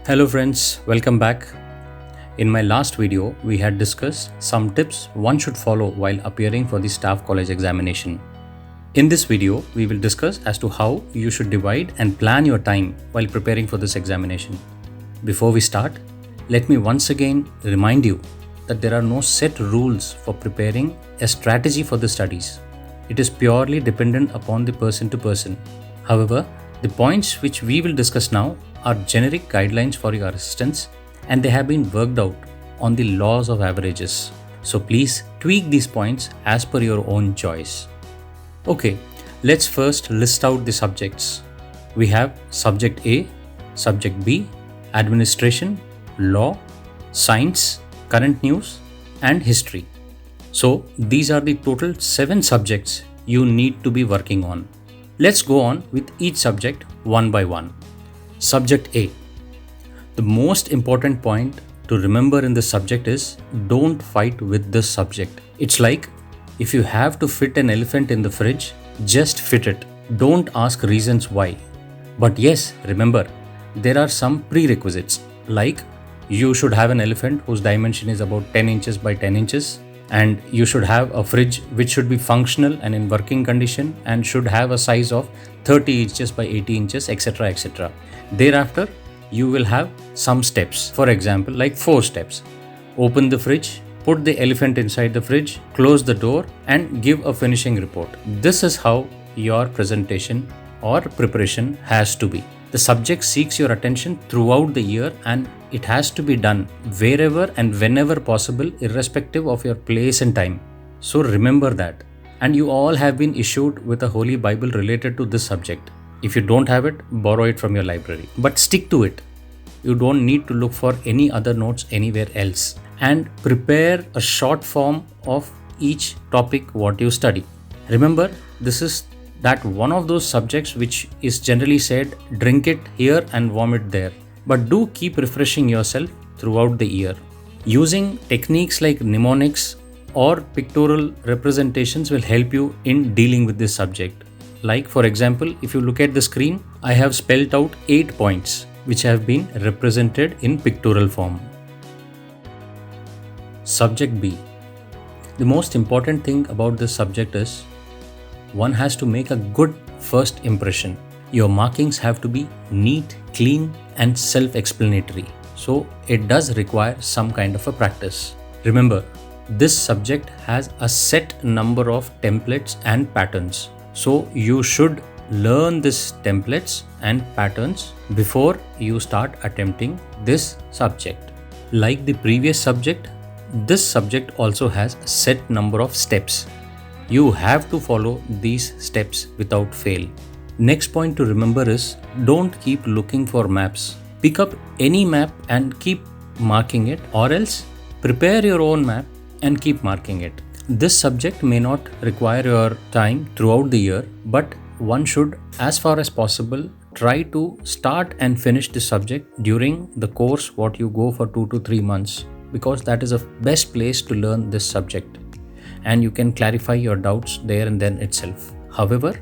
Hello friends, welcome back. In my last video, we had discussed some tips one should follow while appearing for the staff college examination. In this video, we will discuss as to how you should divide and plan your time while preparing for this examination. Before we start, let me once again remind you that there are no set rules for preparing a strategy for the studies. It is purely dependent upon the person to person. However, the points which we will discuss now are generic guidelines for your assistance and they have been worked out on the laws of averages. So please tweak these points as per your own choice. Okay, let's first list out the subjects. We have Subject A, Subject B, Administration, Law, Science, Current News, and History. So these are the total 7 subjects you need to be working on. Let's go on with each subject one by one. Subject A. The most important point to remember in this subject is don't fight with this subject. It's like if you have to fit an elephant in the fridge, just fit it. Don't ask reasons why. But yes, remember, there are some prerequisites like you should have an elephant whose dimension is about 10 inches by 10 inches. And you should have a fridge which should be functional and in working condition and should have a size of 30 inches by 80 inches, etc. etc. Thereafter, you will have some steps. For example, like 4 steps. Open the fridge, put the elephant inside the fridge, close the door, and give a finishing report. This is how your presentation or preparation has to be. The subject seeks your attention throughout the year and it has to be done wherever and whenever possible, irrespective of your place and time. So remember that. And you all have been issued with a Holy Bible related to this subject. If you don't have it, borrow it from your library. But stick to it. You don't need to look for any other notes anywhere else. And prepare a short form of each topic what you study. Remember, this is that one of those subjects which is generally said, drink it here and vomit there. But do keep refreshing yourself throughout the year. Using techniques like mnemonics or pictorial representations will help you in dealing with this subject. Like for example, if you look at the screen, I have spelled out 8 points which have been represented in pictorial form. Subject B. The most important thing about this subject is one has to make a good first impression. Your markings have to be neat, clean, and self-explanatory. So it does require some kind of a practice. Remember, this subject has a set number of templates and patterns. So you should learn these templates and patterns before you start attempting this subject. Like the previous subject, this subject also has a set number of steps. You have to follow these steps without fail. Next point to remember is don't keep looking for maps. Pick up any map and keep marking it, or else prepare your own map and keep marking it. This subject may not require your time throughout the year, but one should, as far as possible, try to start and finish the subject during the course what you go for 2 to 3 months, because that is the best place to learn this subject. And you can clarify your doubts there and then itself. However,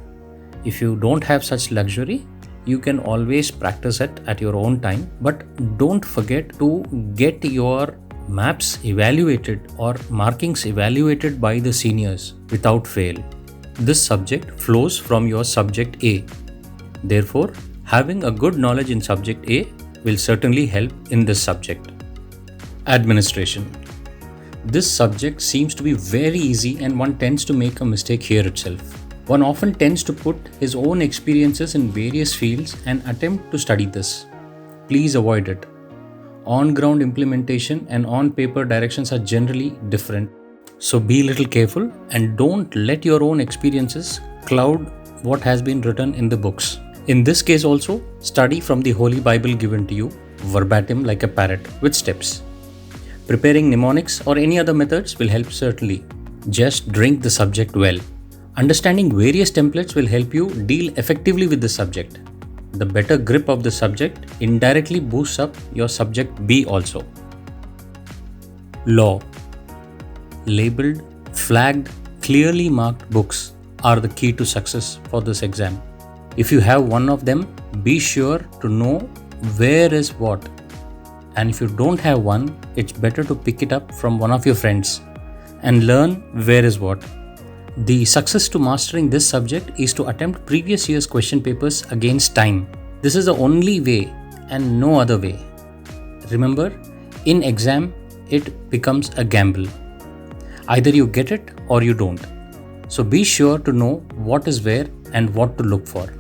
if you don't have such luxury, you can always practice it at your own time. But don't forget to get your maps evaluated or markings evaluated by the seniors without fail. This subject flows from your subject A. Therefore, having a good knowledge in subject A will certainly help in this subject. Administration. This subject seems to be very easy and one tends to make a mistake here itself. One often tends to put his own experiences in various fields and attempt to study this. Please avoid it. On-ground implementation and on-paper directions are generally different. So be a little careful and don't let your own experiences cloud what has been written in the books. In this case also, study from the Holy Bible given to you, verbatim like a parrot with steps. Preparing mnemonics or any other methods will help certainly. Just drink the subject well. Understanding various templates will help you deal effectively with the subject. The better grip of the subject indirectly boosts up your subject B also. Law. Labeled, flagged, clearly marked books are the key to success for this exam. If you have one of them, be sure to know where is what. and if you don't have one, it's better to pick it up from one of your friends and learn where is what. The success to mastering this subject is to attempt previous year's question papers against time. This is the only way and no other way. Remember, in exam, it becomes a gamble. Either you get it or you don't. So be sure to know what is where and what to look for.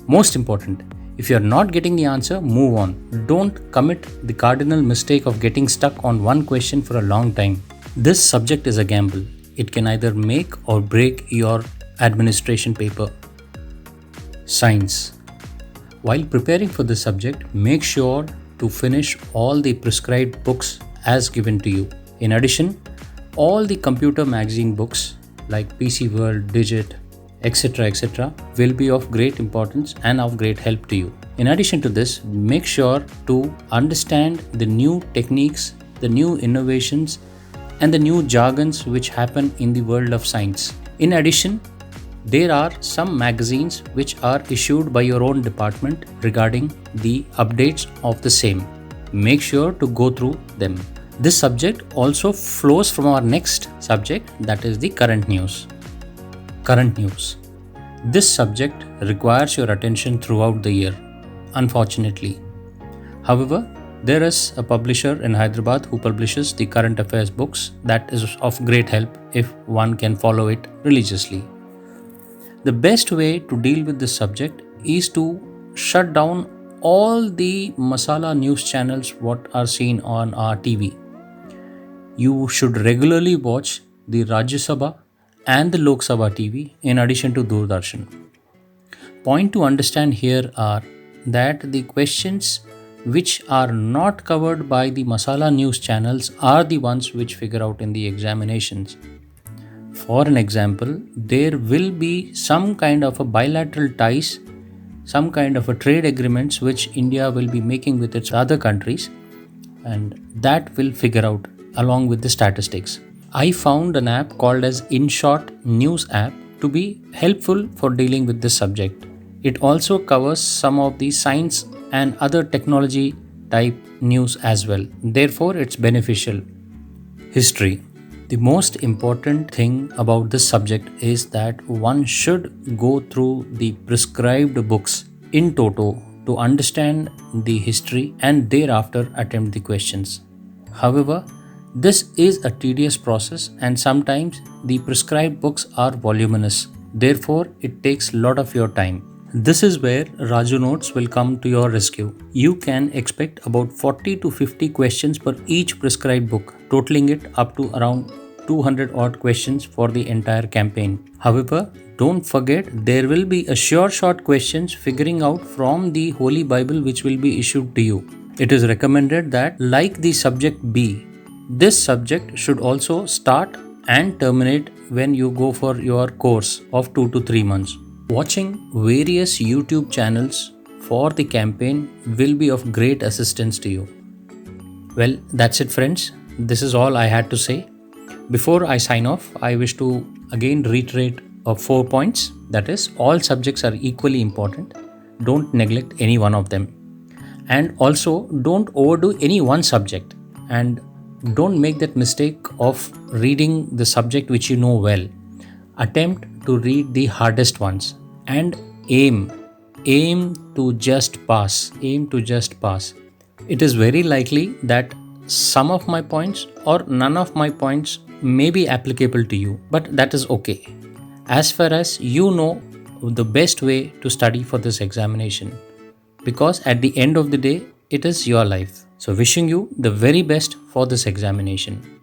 Most important, if you are not getting the answer, move on. Don't commit the cardinal mistake of getting stuck on one question for a long time. This subject is a gamble. It can either make or break your administration paper. Science. While preparing for this subject, make sure to finish all the prescribed books as given to you. In addition, all the computer magazine books like PC World, Digit, etc. will be of great importance and of great help to you. In addition to this, make sure to understand the new techniques, the new innovations, and the new jargons which happen in the world of science. In addition, there are some magazines which are issued by your own department regarding the updates of the same. Make sure to go through them. This subject also flows from our next subject, that is the current news. Current news. This subject requires your attention throughout the year, unfortunately. However, there is a publisher in Hyderabad who publishes the current affairs books that is of great help if one can follow it religiously. The best way to deal with this subject is to shut down all the masala news channels what are seen on our TV. You should regularly watch the Rajya Sabha and the Lok Sabha TV in addition to Doordarshan. Point to understand here are that the questions which are not covered by the masala news channels are the ones which figure out in the examinations. For an example, there will be some kind of a bilateral ties, some kind of a trade agreements which India will be making with its other countries, and that will figure out along with the statistics. I found an app called as InShort News app to be helpful for dealing with this subject. It also covers some of the science and other technology type news as well. Therefore, it's beneficial. History. The most important thing about this subject is that one should go through the prescribed books in toto to understand the history and thereafter attempt the questions. However, this is a tedious process and sometimes the prescribed books are voluminous. Therefore, it takes a lot of your time. This is where Rajunotes will come to your rescue. You can expect about 40 to 50 questions per each prescribed book, totaling it up to around 200 odd questions for the entire campaign. However, don't forget there will be a sure shot questions figuring out from the Holy Bible which will be issued to you. It is recommended that, like the subject B, this subject should also start and terminate when you go for your course of 2 to 3 months. Watching various YouTube channels for the campaign will be of great assistance to you. Well, that's it, friends. This is all I had to say. Before I sign off, I wish to again reiterate 4 points. That is, all subjects are equally important. Don't neglect any one of them. And also, don't overdo any one subject. And don't make that mistake of reading the subject which you know well. Attempt to read the hardest ones and aim to just pass. It is very likely that some of my points or none of my points may be applicable to you, but that is okay. As far as you know the best way to study for this examination, because at the end of the day, it is your life. So wishing you the very best for this examination.